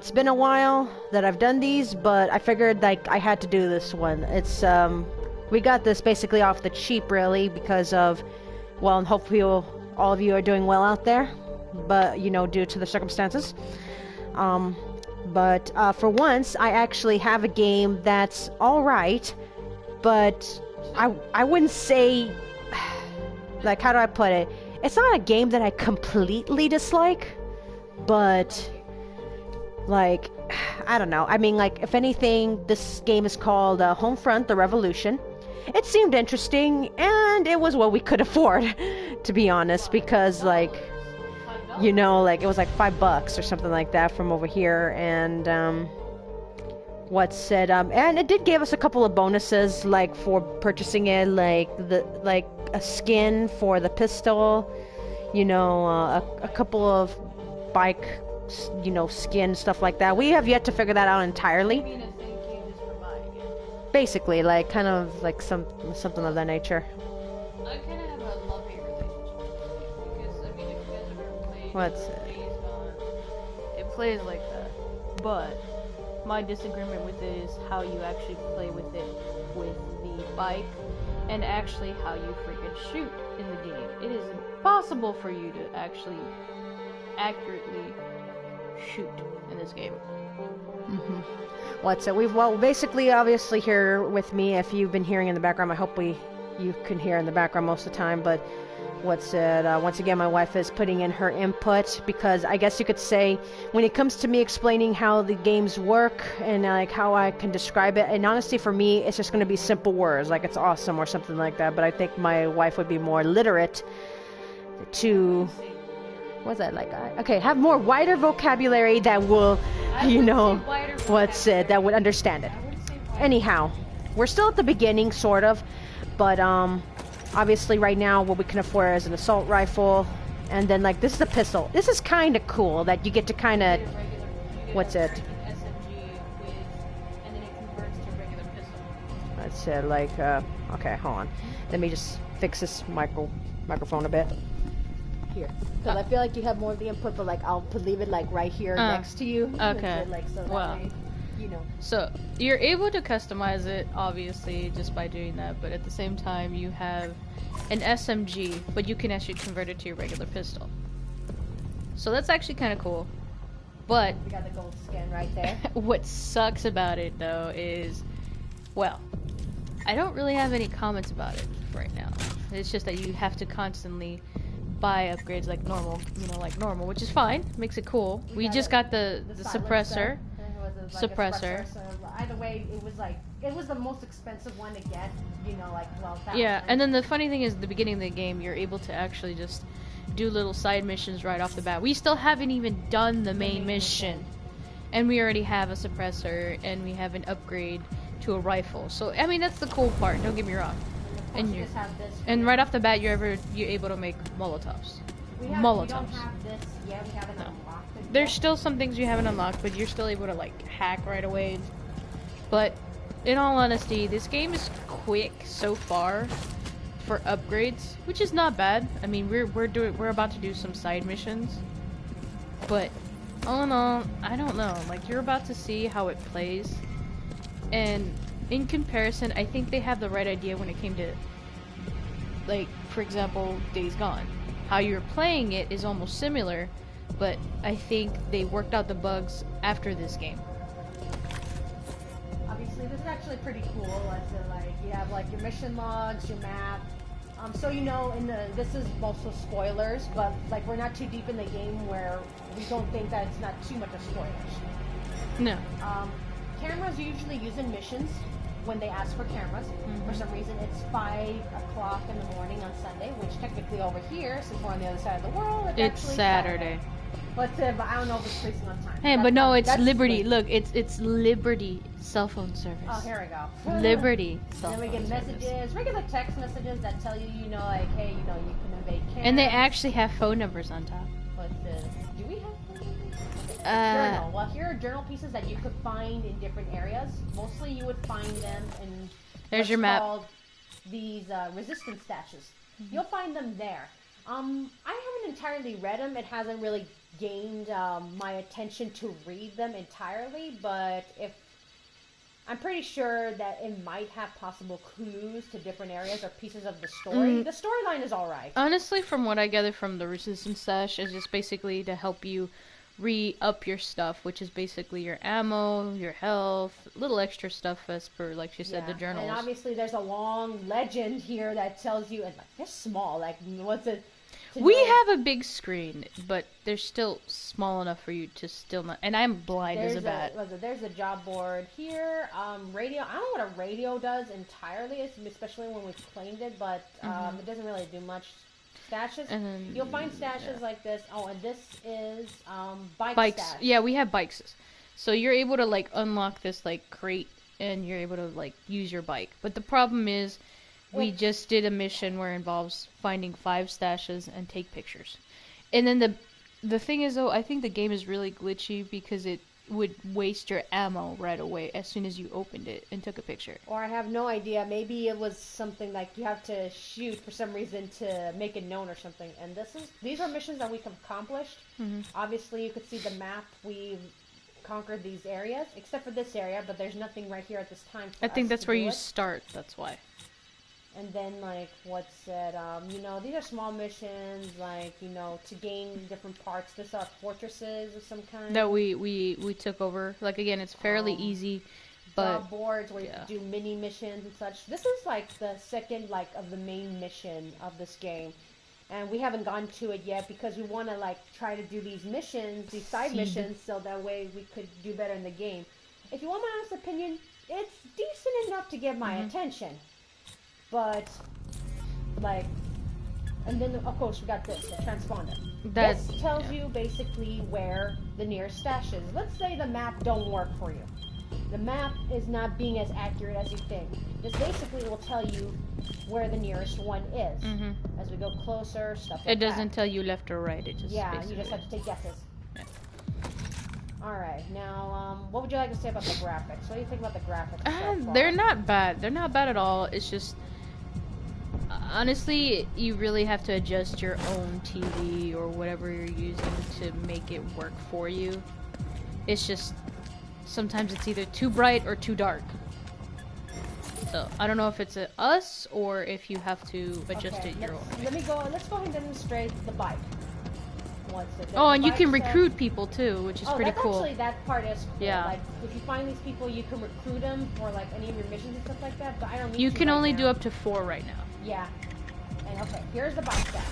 It's been a while that I've done these, but I figured like I had to do this one. It's we got this basically off the cheap really because of, well, and hopefully all of you are doing well out there, but you know, due to the circumstances. Um, but for once, I actually have a game that's all right, but I wouldn't say, like, how do I put it? It's not a game that I completely dislike, but like, I don't know. I mean, like, if anything, this game is called Homefront The Revolution. It seemed interesting, and it was what we could afford, to be honest, because, like, you know, like, it was like $5 or something like that from over here, and, what's it, and it did give us a couple of bonuses, like, for purchasing it, like, a skin for the pistol, you know, a couple of bike, you know, skin, stuff like that. We have yet to figure that out entirely. Basically, like, kind of like something of that nature. I kind of have a love-hate relationship with this game because, I mean, if you guys have ever played What's it? Days Gone, it plays like that. But my disagreement with it is how you actually play with it with the bike and actually how you freaking shoot in the game. It is impossible for you to actually accurately shoot in this game. What's it? Well, basically, obviously, here with me, if you've been hearing in the background, I hope you can hear in the background most of the time, but what's it? Once again, my wife is putting in her input because I guess you could say when it comes to me explaining how the games work and like how I can describe it, and honestly, for me, it's just going to be simple words like it's awesome or something like that, but I think my wife would be more literate to... What's that like? Okay, have more wider vocabulary that will, you know, what's it, that would understand it. Anyhow, we're still at the beginning, sort of, but obviously right now what we can afford is an assault rifle, and then like this is a pistol. This is kind of cool that you get to kind of, what's it? That's it. Like, okay, hold on. Let me just fix this microphone a bit. Here, because I feel like you have more of the input, but like I'll leave it like right here next to you. Okay. Like, so that way, you know. So you're able to customize it, obviously, just by doing that. But at the same time, you have an SMG, but you can actually convert it to your regular pistol. So that's actually kind of cool. But We got the gold skin right there. what sucks about it, though, is, well, I don't really have any comments about it right now. It's just that you have to constantly buy upgrades like normal, which is fine. Makes it cool. We just got the suppressor. Suppressor. So either way, it was the most expensive one to get. You know, like 12,000. Yeah, and then the funny thing is, at the beginning of the game, you're able to actually just do little side missions right off the bat. We still haven't even done the main mission, and we already have a suppressor, and we have an upgrade to a rifle. So I mean, that's the cool part. Don't get me wrong. And right off the bat, you're able to make Molotovs. We don't have this yet. We haven't unlocked it. There's still some things you haven't unlocked, but you're still able to like hack right away. But in all honesty, this game is quick so far for upgrades, which is not bad. I mean, we're about to do some side missions, but all in all, I don't know. Like, you're about to see how it plays, and in comparison, I think they have the right idea when it came to, like, for example, Days Gone. How you're playing it is almost similar, but I think they worked out the bugs after this game. Obviously, this is actually pretty cool. Like you have like your mission logs, your map. So you know, this is also spoilers, but like we're not too deep in the game where we don't think that it's not too much of spoilers. No. Cameras are usually used in missions when they ask for cameras. For some reason, it's 5 o'clock in the morning on Sunday, which technically over here, since we're on the other side of the world, It's actually Saturday. But I don't know if it's placing on time. Hey, but no, it's Liberty. Look, it's Liberty cell phone service. Oh, here we go. Liberty cell Then phone we get service. messages, regular text messages that tell you, you know, like, hey, you know, you can evade cameras. And they actually have phone numbers on top. But do we have phone numbers? Journal. Well, here are journal pieces that you could find in different areas. Mostly, you would find them in There's what's your map. called these resistance stashes. You'll find them there. I haven't entirely read them. It hasn't really gained my attention to read them entirely, but if I'm pretty sure that it might have possible clues to different areas or pieces of the story. The storyline is alright. Honestly, from what I gather from the resistance stash, is just basically to help you re-up your stuff, which is basically your ammo, your health, little extra stuff as per, like she said, the journals. And obviously there's a long legend here that tells you, and like, they're small, like, what's it? We have a big screen, but they're still small enough for you to still not. And I'm blind as a bat. There's a job board here. Radio. I don't know what a radio does entirely, especially when we've claimed it, but it doesn't really do much. Stashes. And then, you'll find stashes like this. Oh, and this is bikes. Stash. Yeah, we have bikes. So you're able to like unlock this like crate, and you're able to like use your bike. But the problem is, we just did a mission where it involves finding 5 stashes and take pictures. And then the thing is, though, I think the game is really glitchy because it would waste your ammo right away as soon as you opened it and took a picture. Or I have no idea. Maybe it was something like you have to shoot for some reason to make it known or something. And these are missions that we have accomplished. Obviously, you could see the map. We've conquered these areas, except for this area, but there's nothing right here at this time for I think that's where you start. That's why. And then, like, what's it, you know, these are small missions, like, you know, to gain different parts. These are fortresses of some kind. That we took over. Like, again, it's fairly easy, but... boards where you do mini missions and such. This is, like, the second, like, of the main mission of this game. And we haven't gone to it yet because we want to, like, try to do these missions, these side missions, so that way we could do better in the game. If you want my honest opinion, it's decent enough to get my attention. But, like, and then, of course, we got this, the transponder. This tells you basically where the nearest stash is. Let's say the map don't work for you. The map is not being as accurate as you think. This basically will tell you where the nearest one is. As we go closer, stuff like that. It doesn't tell you left or right, it just you just have to take guesses. Alright, now, what would you like to say about the graphics? What do you think about the graphics so far? They're not bad. They're not bad at all. It's just... honestly, you really have to adjust your own TV or whatever you're using to make it work for you. It's just... sometimes it's either too bright or too dark. So, I don't know if it's us or if you have to adjust it your own way. Let's go ahead and demonstrate the bike. And you can recruit people too, which is pretty cool. Actually, that part is cool. Yeah. Like, if you find these people, you can recruit them for like any of your missions and stuff like that. But I don't need You can only now. do up to 4 right now. Yeah. And okay, here's the bike stash.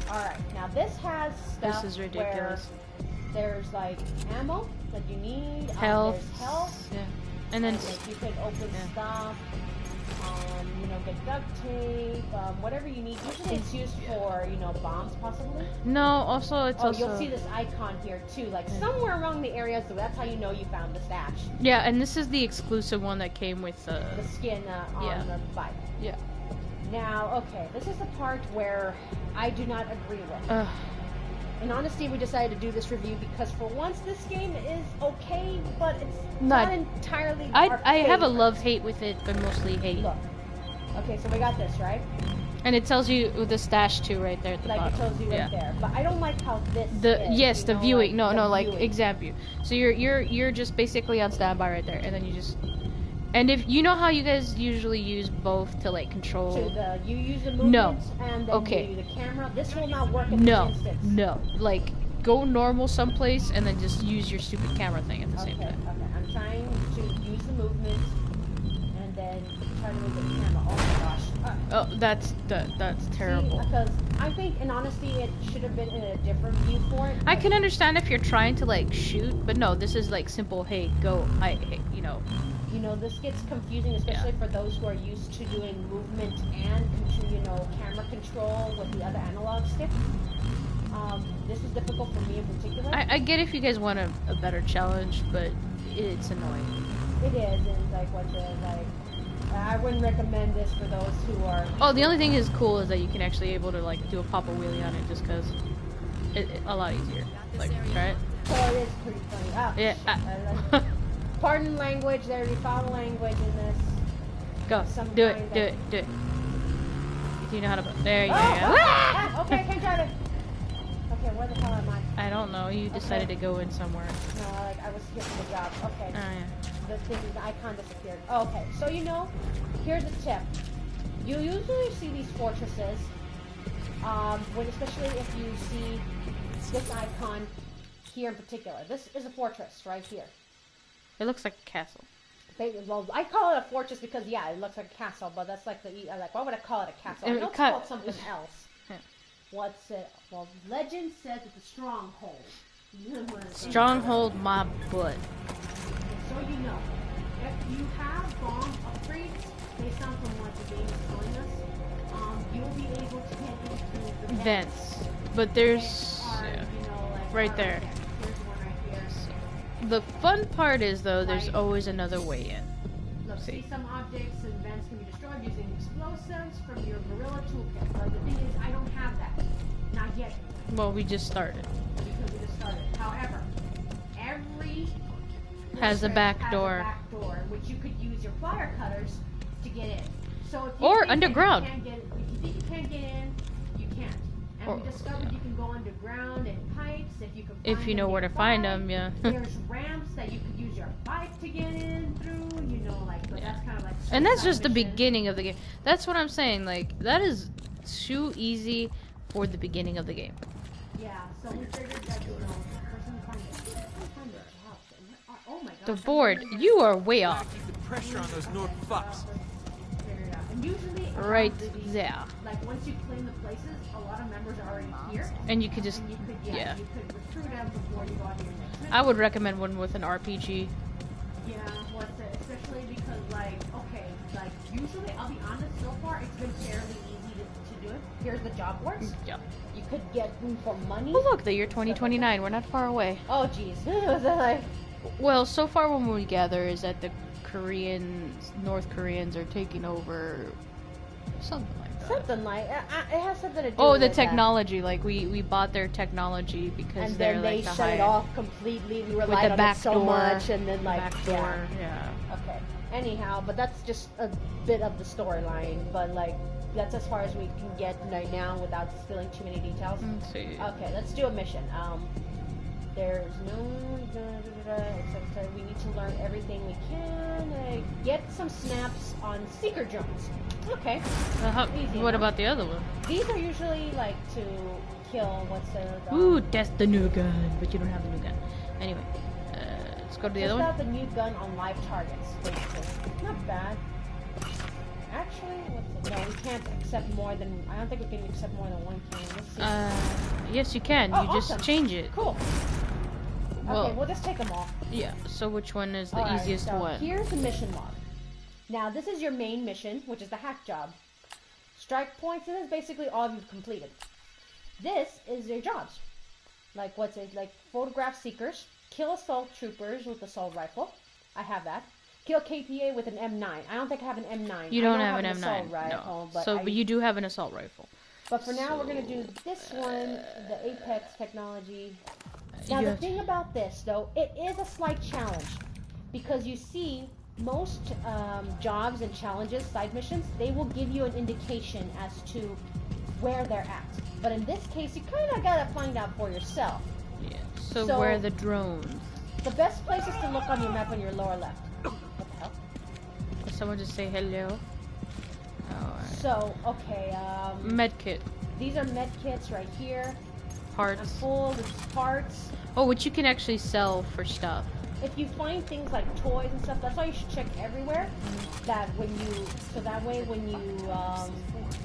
All right, now this has stuff. This is ridiculous. Where there's like ammo that you need. Health. There's health. Yeah. And then like, you can open stuff. You know, get duct tape, whatever you need. Usually it's used for, you know, bombs possibly. No, also it's also... you'll see this icon here too, like somewhere around the area, so that's how you know you found the stash. Yeah, and this is the exclusive one that came with the skin on the bike. Yeah. Now, okay, this is the part where I do not agree with. In honesty, we decided to do this review because for once this game is okay, but it's not entirely I have a love-hate with it, but mostly hate. Look. Okay, so we got this, right? And it tells you the stash too right there at the bottom. Like it tells you right there. But I don't like how this is, the viewing. Like like exam view. So you're just basically on standby right there, and then you just... And if you know how you guys usually use both to like control... you use the movements and then you use the camera. This will not work in this instance. No, like go normal someplace and then just use your stupid camera thing at the same time. Okay, I'm trying to use the movements and then try to move the camera. Oh my gosh. Oh, that's terrible. See, because I think, in honesty, it should have been in a different view for it. I can understand if you're trying to like shoot, but no, this is like simple. Hey, go. You know. You know, this gets confusing, especially for those who are used to doing movement and, you know, camera control with the other analog stick. This is difficult for me in particular. I get if you guys want a better challenge, but it's annoying. It is, and like I wouldn't recommend this for those who are... Oh, the only thing is cool is that you can actually able to like do a pop-a wheelie on it just because it's a lot easier. Like, try it. So it is pretty funny. Oh, yeah. Pardon language, there's foul language in this. Go. Do it. Do it. Do you know how to... There you go. Okay, I can try to... Okay, where the hell am I? I don't know. You decided to go in somewhere. No, like I was here for the job. Okay. Oh, yeah. The thing, the icon disappeared. Oh, okay, so you know, here's a tip. You usually see these fortresses, especially if you see this icon here in particular. This is a fortress right here. It looks like a castle. Well, I call it a fortress because yeah, it looks like a castle, but that's like why would I call it a castle? I know it's called something else. Yeah. What's it? Well, legend says it's a stronghold. Stronghold my butt. So you know, if you have bomb upgrades based on from what the game is telling us, you'll be able to get into the Vents. But there's right okay, there. here's one right here. The fun part is though, there's always another way in. Look, see some objects and vents can be destroyed using explosives from your gorilla toolkit. But the thing is, I don't have that. Not yet. Well, we just started. Because we just started. However, every Has a back door. which you could use your flyer cutters to get in. So if you Or think underground. That if you think you can't get in, you can't. And we discovered you can go underground in pipes if you know where to find them, yeah. There's ramps that you could use your bike to get in through. But that's kind of like. And that's just the mission. beginning of the game. That's what I'm saying. Like that is too easy for the beginning of the game. Yeah. So we figured that person find their house. Oh my god. The board, you are way off. Keep the pressure on those Nord fucks. And usually Right there. Like once you claim the places, a lot of members are already here. And you could just, And you could, yeah. you could recruit them before you go on your next mission. I would recommend one with an RPG. Yeah, especially because usually, I'll be honest, so far it's been fairly easy to do it. Here's the job boards. Yeah. You could get them for money. Oh look, the year 2029. We're not far away. Oh jeez. Was that like? Well, so far when we gather is that the North Koreans are taking over something like that. Something like it has something to do. Oh, with the that. technology. Like we bought their technology because And they're then they like the shut it high off completely. We with relied the on back it so door. much, and then like back door. Yeah. Okay. Anyhow, but that's just a bit of the storyline. But that's as far as we can get right now without spilling too many details. Let's see. Okay, let's do a mission. There's no except that we need to learn everything we can. Get some snaps on seeker drones. Okay. Easy What enough. about the other one? These are usually like to kill Ooh, that's the new gun, but you don't have the new gun. Anyway, let's go to the other Test one. out the new gun on live targets, basically. Not bad. Actually, what's it? No, we can't accept more than. I don't think we can accept more than one can. Let's see. Yes, you can. Oh, You just awesome. change it. Cool. Well, Okay, we'll just take them all. yeah. So which one is the Alright, easiest so one? Here's the mission log. Now, this is your main mission, which is the hack job. Strike points, this is basically all you've completed. This is your jobs. Like, what's it? Like, photograph seekers, kill assault troopers with assault rifle. I have that. Kill KPA with an M9. I don't think I have an M9. You don't have an M9. assault rifle, No. But you do have an assault rifle. But for now, we're going to do this one, the Apex technology. Now, the thing about this, though, it is a slight challenge. Because you see, most jobs and challenges, side missions, they will give you an indication as to where they're at. But in this case, you kind of got to find out for yourself. Yeah. So where are the drones? The best place is to look on your map on your lower left. What the hell? Did someone just say hello? Alright. So, okay, Medkit. these are med kits right here. Parts. I'm full, this is parts. Oh, which you can actually sell for stuff. If you find things like toys and stuff, that's why you should check everywhere. That way when you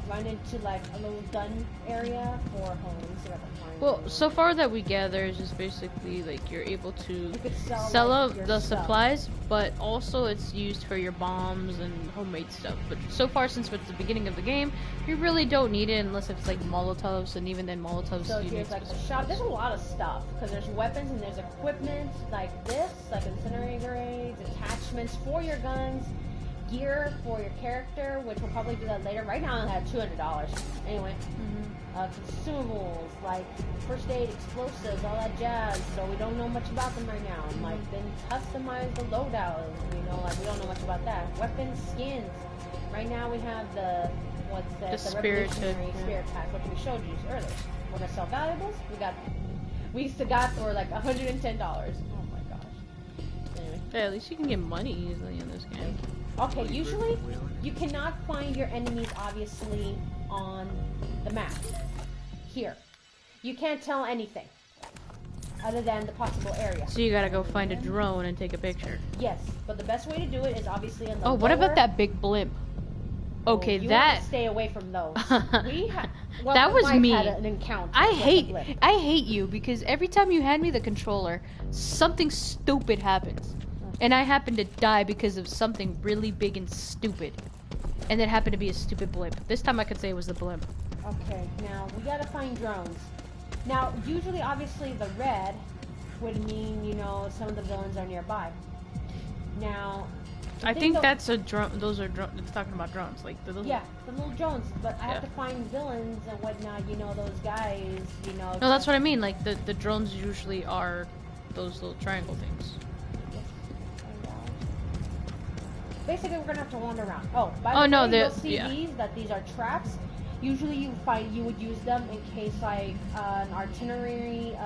run into like a little gun area for homes, you have to find. Well, so far that we gather is just basically like you're able to You could sell, sell like, up your the stuff. supplies, but also it's used for your bombs and homemade stuff. But so far, since it's the beginning of the game, you really don't need it unless it's like Molotovs, and even then Molotovs So you need here's like the specific shop. There's a ones. lot of stuff because there's weapons and there's equipment like this, like incinerator grenades, attachments for your guns, gear for your character, which we'll probably do that later. Right now I only have $200. Anyway, consumables like first aid, explosives, all that jazz. So we don't know much about them right now. And like then customize the loadout. We don't know much about that. Weapons, skins. Right now we have the what's The the spirited, revolutionary yeah. spirit pack, which we showed you earlier. We're gonna sell valuables. We used to got for like $110. Oh my gosh. Anyway. Yeah, at least you can get money easily in this game. Okay, usually you cannot find your enemies obviously on the map. Here. You can't tell anything other than the possible area. So you gotta go find a drone and take a picture. Yes, but the best way to do it is obviously in the Oh, what lower- about that big blimp? Okay, you that want to stay away from those. that was me. Had an encounter I with the hate blip. you because every time you hand me the controller, something stupid happens. And I happen to die because of something really big and stupid. And it happened to be a stupid blimp. This time I could say it was the blimp. Okay, now we gotta find drones. Now, usually, obviously, the red would mean, you know, some of the villains are nearby. Now, I think that's a drone. Those are drones. It's talking about drones, like the little. yeah, the little drones. But I have Yeah. to find villains and whatnot. You know, those guys. You know. No, that's what I mean. Like the drones usually are those little triangle things. Basically, we're gonna have to wander around. Oh, by Oh, the no, way, they're- you'll see yeah. these are traps. Usually, you would use them in case like an artillery,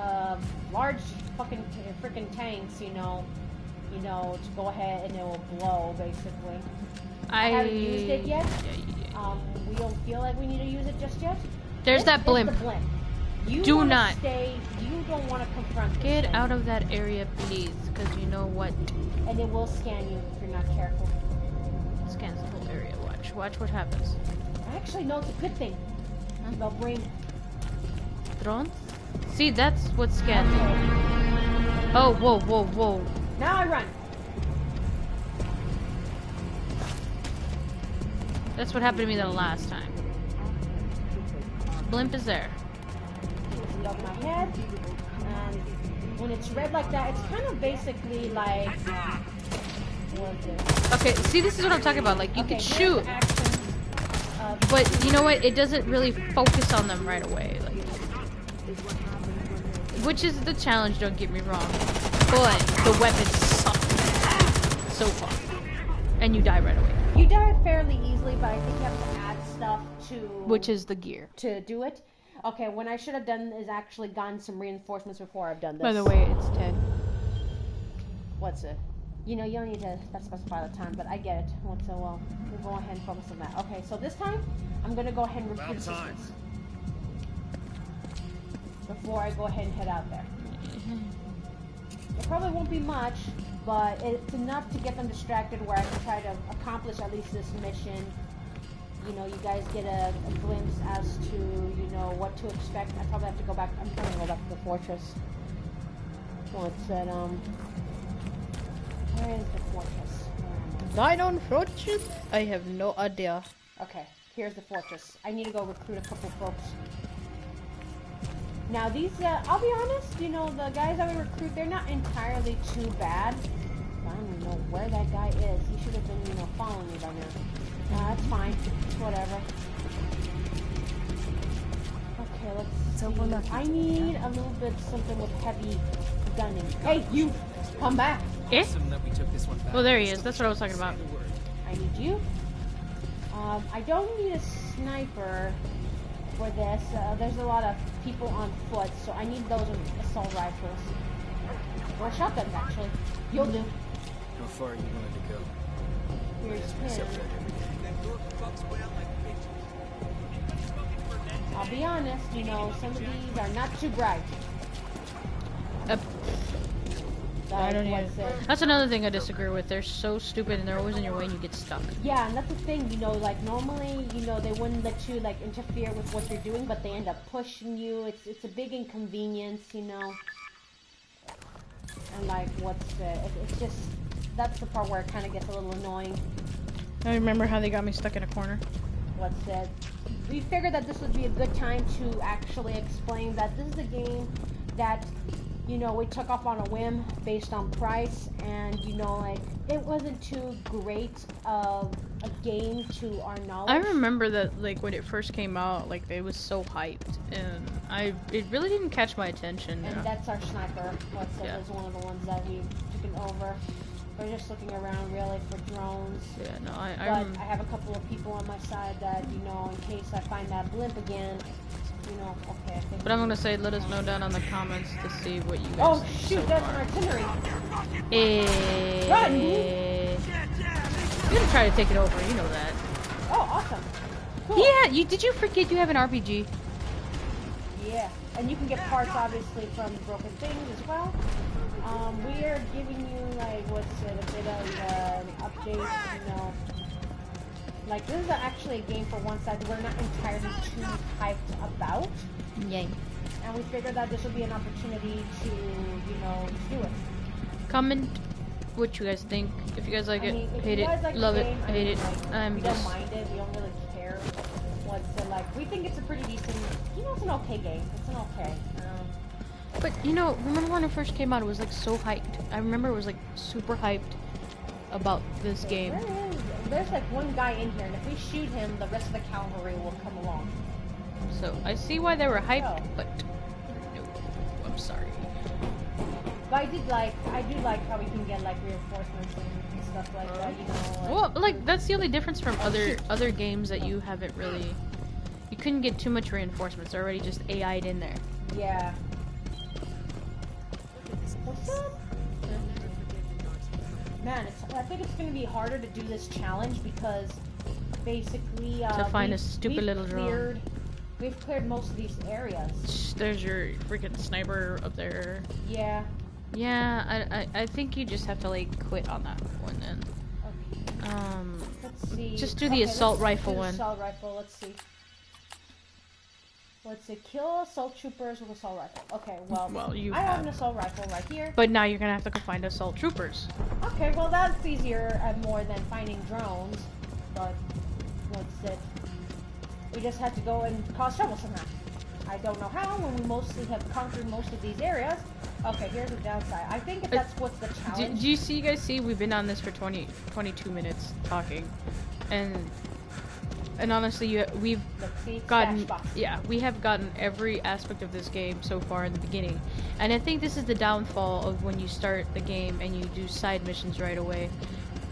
large fucking freaking tanks. You know, to go ahead and it will blow basically. I haven't used it yet. We don't feel like we need to use it just yet. There's that blimp. Is the blimp. You Do wanna not. You don't want to confront this Get thing, out of that area, please, because you know what? and it will scan you if you're not careful. Scans the whole area. Watch what happens. Actually, no, it's a good thing. They'll bring. Drones? See, that's what scans. Oh, whoa. Now I run. That's what happened to me the last time. Blimp is there. It's above my head, and when it's red like that, it's kind of basically like. What is it? Okay, see, this is what I'm talking about. Like, you Okay, could here's shoot, the action of- but you know what? It doesn't really focus on them right away. Like, which is the challenge, don't get me wrong. But the weapons suck so far. And you die right away. You die fairly easily, but I think you have to add stuff to. Which is the gear. To do it. Okay, what I should have done is actually gotten some reinforcements before I've done this. By the way, it's 10. What's it? You know, you don't need to specify the time, but I get it. We'll go ahead and focus on that. Okay, so this time, I'm going to go ahead and recruit assistants. Before I go ahead and head out there. It probably won't be much, but it's enough to get them distracted where I can try to accomplish at least this mission. You know, you guys get a glimpse as to, you know, what to expect. I probably have to go back. I'm trying to go back to the fortress. What's that, where is the fortress? Dino Fortress? I have no idea. Okay, here's the fortress. I need to go recruit a couple folks. Now these, I'll be honest, you know, the guys that we recruit, they're not entirely too bad. I don't even know where that guy is. He should have been, you know, following me by now. That's fine. Whatever. Okay, let's see. I need a little bit something with heavy gunning. Hey, you! Come back! Eh? Awesome that we took this one back. Oh, there he is. That's what I was talking about. I need you. I don't need a sniper for this. There's a lot of people on foot, so I need those with assault rifles. Or shotguns, actually. You'll do. How far are you willing to go? Here's him. I'll be honest, you know, some of these are not too bright. I don't What's even. it? That's another thing I disagree with. They're so stupid and they're always in your way and you get stuck. Yeah, and that's the thing, you know, like normally, you know, they wouldn't let you like interfere with what you're doing, but they end up pushing you. It's a big inconvenience, you know. And like, it's just, that's the part where it kind of gets a little annoying. I remember how they got me stuck in a corner. What's it? We figured that this would be a good time to actually explain that this is a game that, you know, we took off on a whim based on price, and, you know, like, it wasn't too great of a game to our knowledge. I remember that, like, when it first came out, like, it was so hyped, and it really didn't catch my attention. And that's our sniper. What's it? Yeah. Is one of the ones that we've taken over. We're just looking around really for drones. Yeah, no, But I have a couple of people on my side that, you know, in case I find that blimp again, you know, okay, I think... But I'm gonna say, let us know down in the comments to see what you guys Oh, think shoot, so that's far. an artillery! Run! Run! You're gonna try to take it over, you know that. Oh, awesome. Cool. Yeah, did you forget you have an RPG? Yeah, and you can get parts, obviously, from broken things as well. We are giving you, like, what's it, a bit of an update, you know. Like, this is actually a game for one side that we're not entirely too hyped about. Yay. And we figured that this would be an opportunity to, you know, do it. Comment what you guys think. If you guys like I mean, it, if hate you guys it, like the love it, game, I hate mean, it. like, I'm we just... don't mind it, we don't really care what's it like. We think it's a pretty decent, you know, it's an okay game. It's an okay. But, you know, remember when it first came out, it was like so hyped. I remember it was like super hyped about this game. There's like one guy in here, and if we shoot him, the rest of the cavalry will come along. So, I see why they were hyped, Oh. but no, I'm sorry. But I do like how we can get like reinforcements and stuff like that, you know. Like, Well, like, that's the only difference from shoot. other games that you haven't really... You couldn't get too much reinforcements, they're already just AI'd in there. yeah. What's up? Man, I think it's going to be harder to do this challenge because basically To find a stupid little drone. We've cleared most of these areas. There's your freaking sniper up there. Yeah. Yeah, I think you just have to, like, quit on that one then. Okay. Let's see. Just do the assault let's rifle do the one. Assault rifle. Let's see. Let's see. Kill assault troopers with assault rifle. Okay. Well, you I have have. an assault rifle right here. But now you're gonna have to go find assault troopers. Okay. Well, that's easier and more than finding drones. But what's it? We just had to go and cause trouble somehow. I don't know how. When we mostly have conquered most of these areas. Okay. Here's the downside. I think if that's what's the challenge. Do you guys see? We've been on this for 22 minutes talking, and honestly, we've Let's see. gotten, Stash box. yeah, we have gotten every aspect of this game so far in the beginning. And I think this is the downfall of when you start the game and you do side missions right away.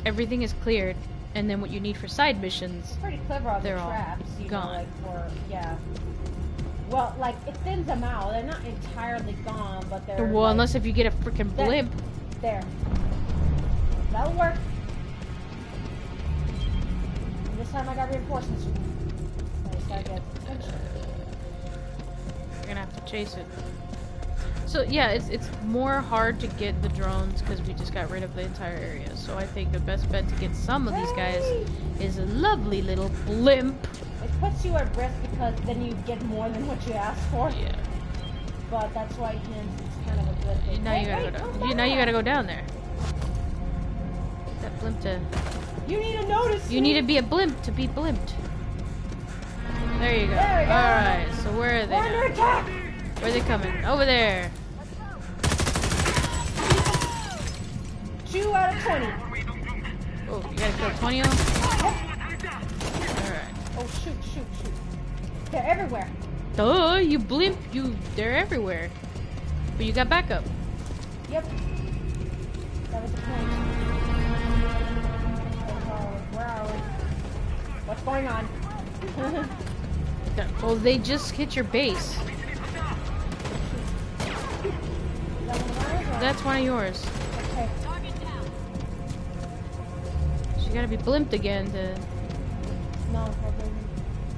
Everything is cleared, and then what you need for side missions, It's pretty clever on the they're all traps, you know, gone. like for, yeah. Well, like, it thins them out. They're not entirely gone, but they're, well, like, unless if you get a freaking There. blimp. there. That'll work. And this time I got reinforcements. Nice, I get attention. You're gonna have to chase it. So yeah, it's more hard to get the drones because we just got rid of the entire area. So I think the best bet to get some of these guys Hey! is a lovely little blimp. It puts you at risk because then you get more than what you asked for. Yeah. But that's why it's kind of a good thing. Now you gotta go down. Now you gotta go down there. Get that blimp to. You need to notice. You need to be a blimp to be blimped. There you go. There we go. All right. So where are they? We're under Now? attack. Where are they coming? Over there. 2 out of 20. Oh, you gotta kill 20 of them. All right. Oh, shoot. They're everywhere. Duh, you blimp, they're everywhere. But you got backup. Yep. That was the point. Where are we? What's going on? Well, they just hit your base. That's one of yours. Okay. So you gotta be blimped again to... No,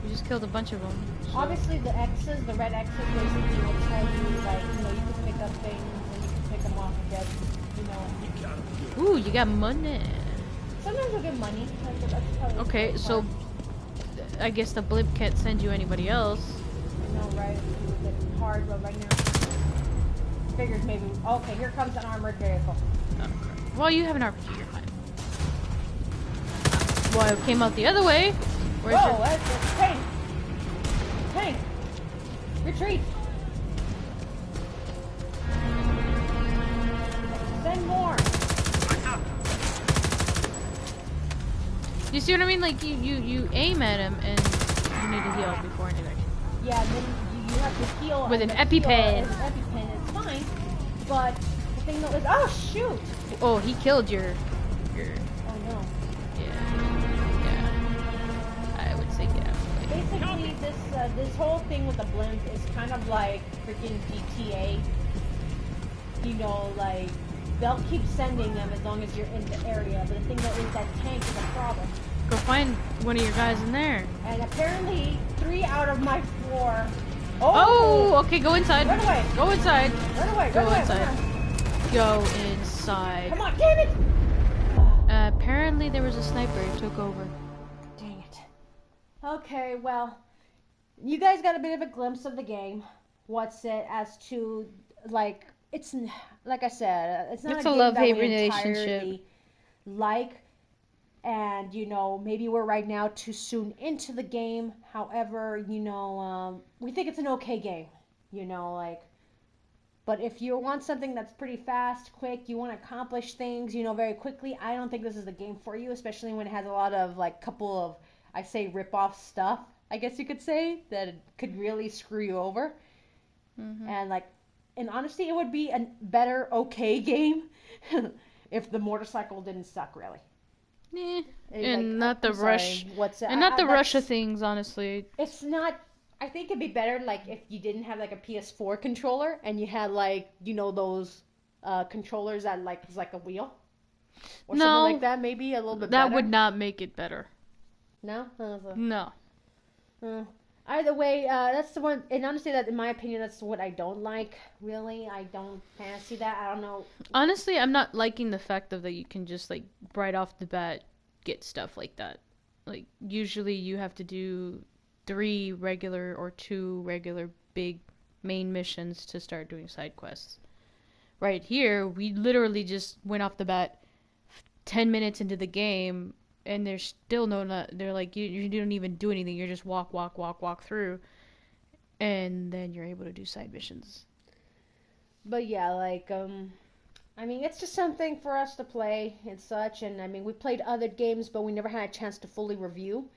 You just killed a bunch of them. obviously the X's, the red X's, basically will tell you, like, you know, you can pick up things and you can pick them off and get, you know. Ooh, you got money. Sometimes you'll get money. That's probably Okay, the so... part. I guess the blimp can't send you anybody else. I know, right? It's hard, but right now. Figured maybe. Okay, here comes an armored vehicle. Oh, crap. Well, you have an RPG, you're fine. Well, it came out the other way. Where's Whoa, your... that's tank! Tank! Retreat! Send more! You see what I mean? Like, you aim at him and you need to heal before anything. Yeah, then you have to heal With and an the heal EpiPen. is an EpiPen, it's fine. But the thing though is, oh shoot! Oh, he killed your trigger. Oh no. Yeah. I would say get out of the way. Basically, this whole thing with the blimp is kind of like freaking GTA. You know, like they'll keep sending them as long as you're in the area. But the thing that is that tank is a problem. Go find one of your guys in there. And apparently, 3 out of my 4. Oh, okay, go inside. Run away. Go inside. Run away. Go Run away. inside. Go inside. Come on, damn it! Apparently there was a sniper who took over. Dang it. Okay, well, you guys got a bit of a glimpse of the game. What's it as to, like, it's, like I said, it's not It's a a game love-hate that we relationship. entirely like. And, you know, maybe we're right now too soon into the game. However, you know, we think it's an okay game. You know, like, but if you want something that's pretty fast, quick, you want to accomplish things, you know, very quickly, I don't think this is the game for you, especially when it has a lot of, like, couple of, I say, rip-off stuff, I guess you could say, that could really screw you over. Mm-hmm. And, like, in honesty, it would be a better, okay game if the motorcycle didn't suck, really. Eh. Like, And not the I'm sorry, rush. what's And not the that's- rush of things, honestly. It's not. I think it'd be better like if you didn't have like a PS4 controller and you had like you know those controllers that like is like a wheel or No, something like that. Maybe a little bit. That better. would not make it better. No. No. Either way, that's the one. And honestly, that in my opinion, that's what I don't like. Really, I don't fancy that. I don't know. Honestly, I'm not liking the fact that you can just like right off the bat get stuff like that. Like usually you have to do 3 regular or 2 regular big main missions to start doing side quests. Right here, we literally just went off the bat 10 minutes into the game and there's still they're like you don't even do anything. You're just walk through and then you're able to do side missions. But yeah, like I mean, it's just something for us to play and such. And I mean, we played other games, but we never had a chance to fully review.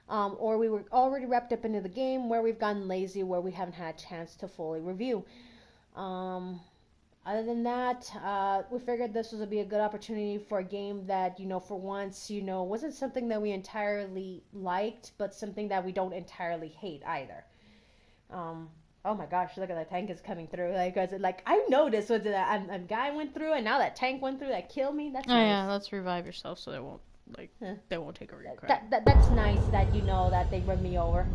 Or we were already wrapped up into the game where we've gotten lazy, where we haven't had a chance to fully review. Other than that, we figured this would be a good opportunity for a game that, you know, for once, you know, wasn't something that we entirely liked, but something that we don't entirely hate either. Oh my gosh, look at that tank is coming through. Like I noticed was that a guy went through, and now that tank went through that killed me. That's nice. Yeah, let's revive yourself so they won't take over your crap. That's nice that you know that they run me over.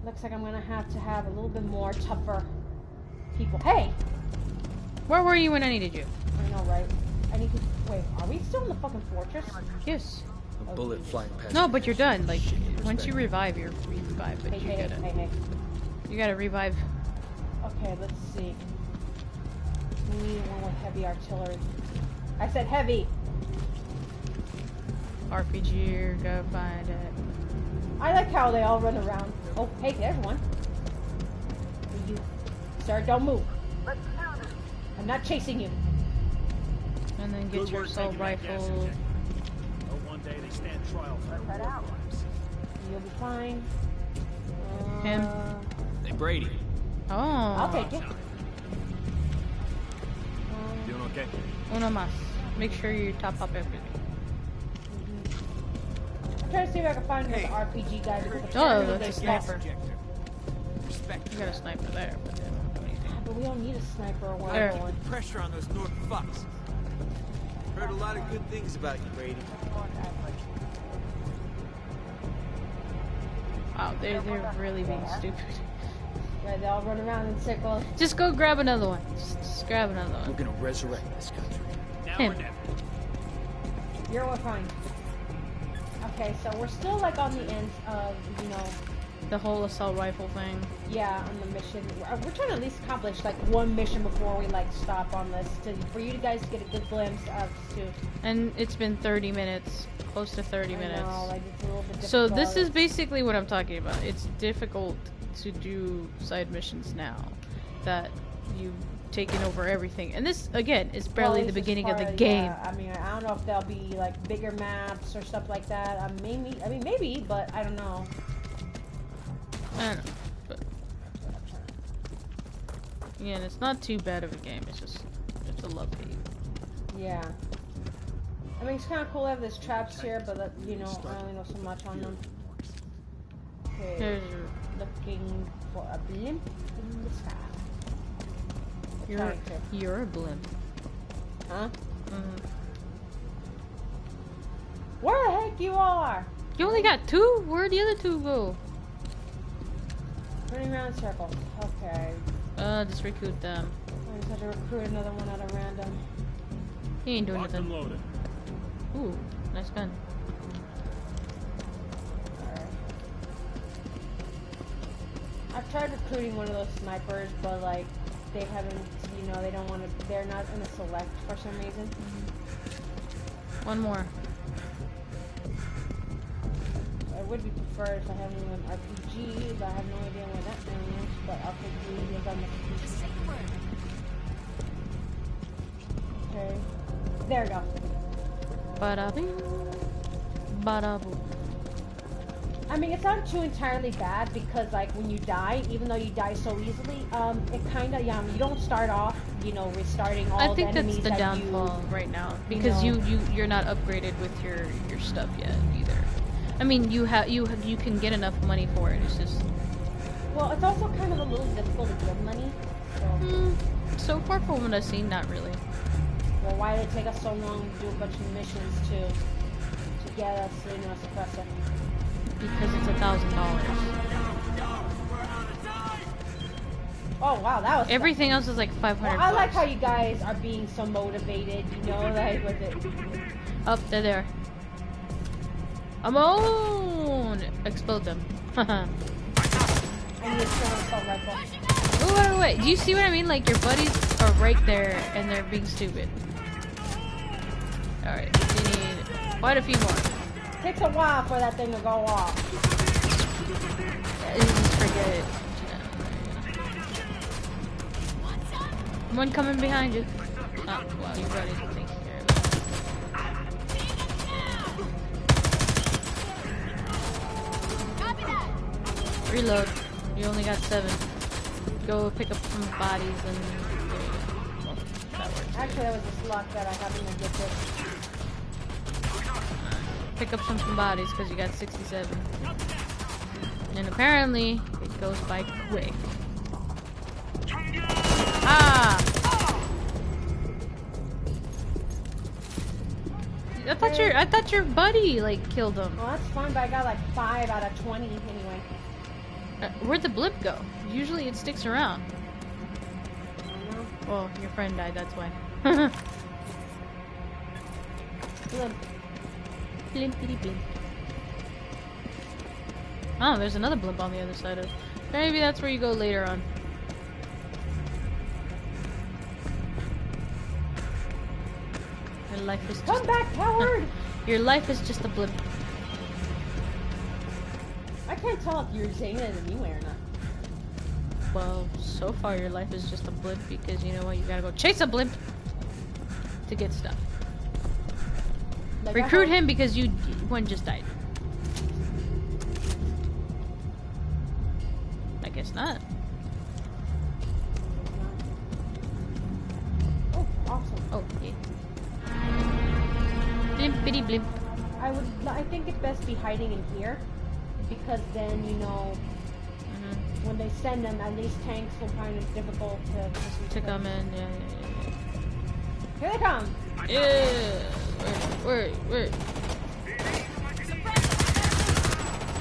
Looks like I'm gonna have to have a little bit more tougher people. Hey! Where were you when I needed you? I know, right? I need to... Wait, are we still in the fucking fortress? Yes. A bullet flying past. No, but you're done. Like, once you revive, you're revived, but Hey. you gotta revive. Okay, let's see. We need one with heavy artillery. I said heavy! RPG, go find it. I like how they all run around. Oh, hey, there's one. You, sir, don't move. I'm not chasing you. And then get your assault rifle. One day they stand trial for their war crimes. You'll be fine. Him. Hey, Brady. Oh. I'll take it. Doing okay? Uno más. Make sure you top up everything. I'm trying to see if I can find this RPG guy. Because Oh, apparently that's a they sniper. Respect. You got a sniper there, but they don't do anything. But we don't need a sniper or There. whatever one. Pressure on those North fucks. Heard a lot of good things about you, Brady. Wow, they're really being stupid. Yeah, they all run around in circles. Just go grab another one. Just grab another We're one. gonna resurrect this country. Now Him. or never. You're fine. Okay, so we're still like on the end of, you know, The whole assault rifle thing. yeah, on the mission. We're trying to at least accomplish like one mission before we like stop on this, for you guys to get a good glimpse of too. And it's been 30 minutes. Close to 30 minutes. I know, like it's a little bit So difficult. this is basically what I'm talking about. It's difficult to do side missions now that you've taken over everything. And this, again, is barely Well, the this is beginning of the part game. Yeah, I mean, I don't know if there'll be like bigger maps or stuff like that. Maybe, but I don't know. I don't know. But again, it's not too bad of a game. It's just, it's a love hate. Yeah. I mean, it's kind of cool to have these traps here, but you know, I only know so much on them. Okay, There's looking for a blimp in the sky. you're a blimp. Huh? Mm. Where the heck you are? You only got 2? Where'd the other 2 go? Running around in circles. Okay. Just recruit them. I just had to recruit another one out of random. He ain't doing Locked and nothing. loaded. Ooh, nice gun. Alright. I've tried recruiting one of those snipers, but like, they haven't, you know, they don't want to, they're not in a select for some reason. One more. It would be preferred if I had an RPG, but I have no idea where that thing is, but I'll take the gun. Okay. There we go. Bada bing. Bada boom. I mean, it's not too entirely bad because, like, when you die, even though you die so easily, it kind of, you don't start off, you know, restarting all I think the enemies that's the that downfall right now because know. you're not upgraded with your stuff yet either. I mean, you can get enough money for it. It's just Well, it's also kind of a little difficult to get money. So, so far from what I've seen, not really. well, why did it take us so long to do a bunch of missions to get us, you know, a suppressor? Because it's $1,000. Oh wow, that was Everything else is like 500. Well, I like how you guys are being so motivated, you know, like with it. Oh, they're there. I'm on! Explode them. I need a strong assault rifle. Wait. Do you see what I mean? Like, your buddies are right there, and they're being stupid. Alright, you need quite a few more. Takes a while for that thing to go off. Yeah, just forget it. One coming behind you. Oh, wow, you already taken care of it. Reload. You only got 7. Go pick up some bodies and there you go. Well, that works. Actually, that was just luck that I happened to get this. Pick up some bodies because you got 67. And apparently, it goes by quick. Ah! I thought your buddy like killed him. Well, that's fun, but I got like 5 out of 20 anyway. Where'd the blimp go? Usually it sticks around. I don't know. Well, your friend died, that's why. Blimp. Blimpity blimp. Oh, there's another blimp on the other side of. Maybe that's where you go later on. Your life is just Come back, coward! Your life is just a blimp. I can't tell if you're saying it in me way or not. Well, so far your life is just a blimp because you know what? You gotta go chase a blimp to get stuff. Like, Recruit him because one just died. I guess not. Oh, awesome. Oh, yeah. Blimpity blimp. I think it's best to be hiding in here, because then, you know, when they send them, at least tanks will find it difficult To come in, yeah. Here they come! Yeah. Where?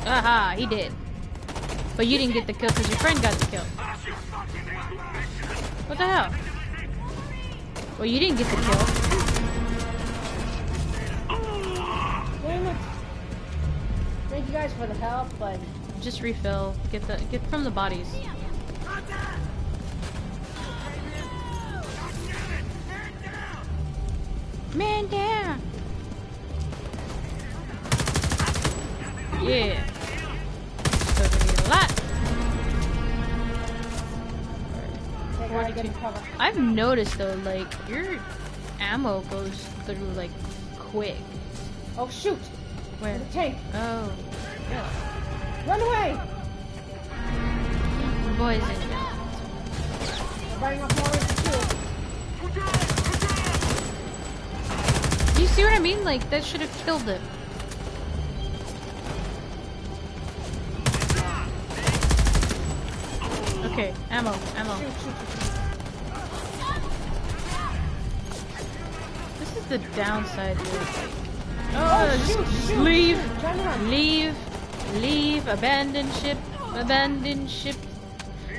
Aha, he did. But you didn't get the kill because your friend got the kill. What the hell? Well, you didn't get the kill. Damn it. Thank you guys for the help, but Just refill. Get from the bodies. Man down. Yeah. So we need a lot. they gotta get in cover. I've noticed though, like your ammo goes through like quick. Oh shoot! Where? The tank! Oh. Yeah. Run away! Boys and girls. They're running off more too. You see what I mean? Like, that should have killed it. Okay, ammo. This is the downside here. Just leave, abandon ship.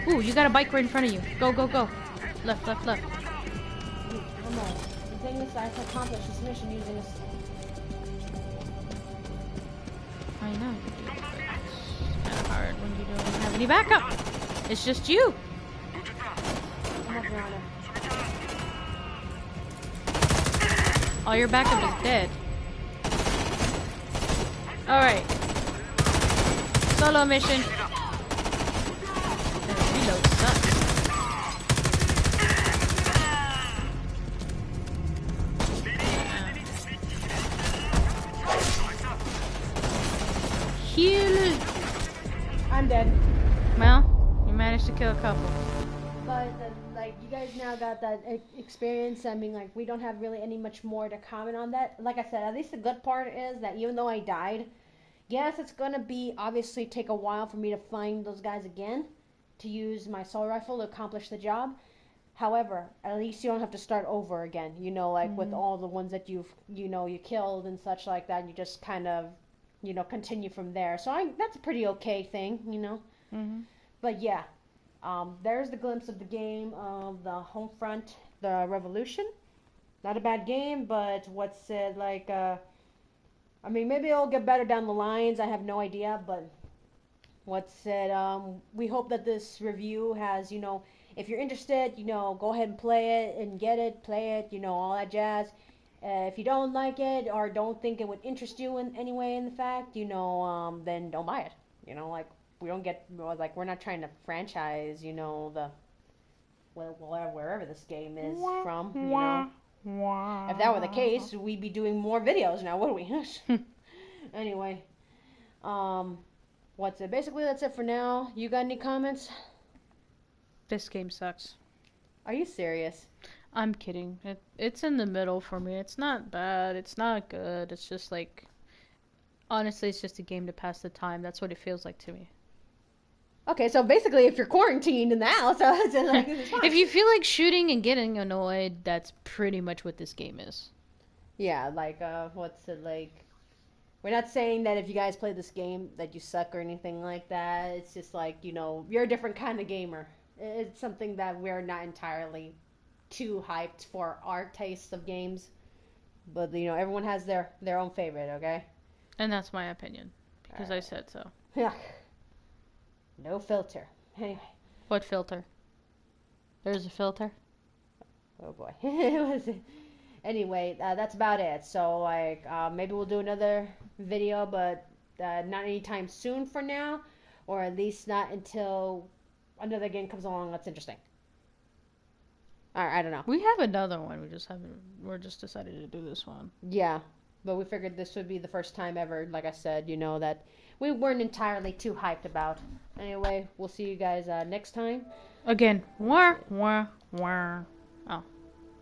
Ooh, you got a bike right in front of you. Go. Left. Come on. The thing is, I can accomplish this mission using a... I know. It's kind of hard when you don't have any backup. It's just you. I'm working on it. All your backup is dead. Alright. Solo mission. The reload sucks. Heal. I'm dead. Well, you managed to kill a couple. But like you guys now got that experience. I mean, like we don't have really any much more to comment on that. Like I said, at least the good part is that even though I died, yes, it's gonna be obviously take a while for me to find those guys again to use my assault rifle to accomplish the job. However, at least you don't have to start over again. You know, like with all the ones that you killed and such like that. You just kind of continue from there. So that's a pretty okay thing, But yeah. There's the glimpse of the game of the Homefront The Revolution. Not a bad game, but what's it like? I mean, maybe it'll get better down the lines. I have no idea, but what's it? We hope that this review has, if you're interested, go ahead and play it and get it, play it, all that jazz. If you don't like it or don't think it would interest you in any way in the fact, then don't buy it. Like. We don't get, like, we're not trying to franchise, wherever this game is from, If that were the case, we'd be doing more videos now, wouldn't we? Anyway, what's it? Basically, that's it for now. You got any comments? This game sucks. Are you serious? I'm kidding. It's in the middle for me. It's not bad. It's not good. It's just like, honestly, it's just a game to pass the time. That's what it feels like to me. Okay, so basically, if you're quarantined in the house, it's like, it's fine. If you feel like shooting and getting annoyed, that's pretty much what this game is. Yeah, like, what's it like? We're not saying that if you guys play this game that you suck or anything like that. It's just like, you're a different kind of gamer. It's something that we're not entirely too hyped for our taste of games. But, everyone has their own favorite, okay? And that's my opinion, because I said so. Yeah. No filter. Anyway. What filter? There's a filter? Oh boy. Anyway, that's about it. So, like, maybe we'll do another video, but not anytime soon for now. Or at least not until another game comes along that's interesting. Alright, I don't know. We have another one. We're just decided to do this one. Yeah. But we figured this would be the first time ever, like I said, that we weren't entirely too hyped about. Anyway, we'll see you guys next time. Again. Wah, wah, wah. Oh.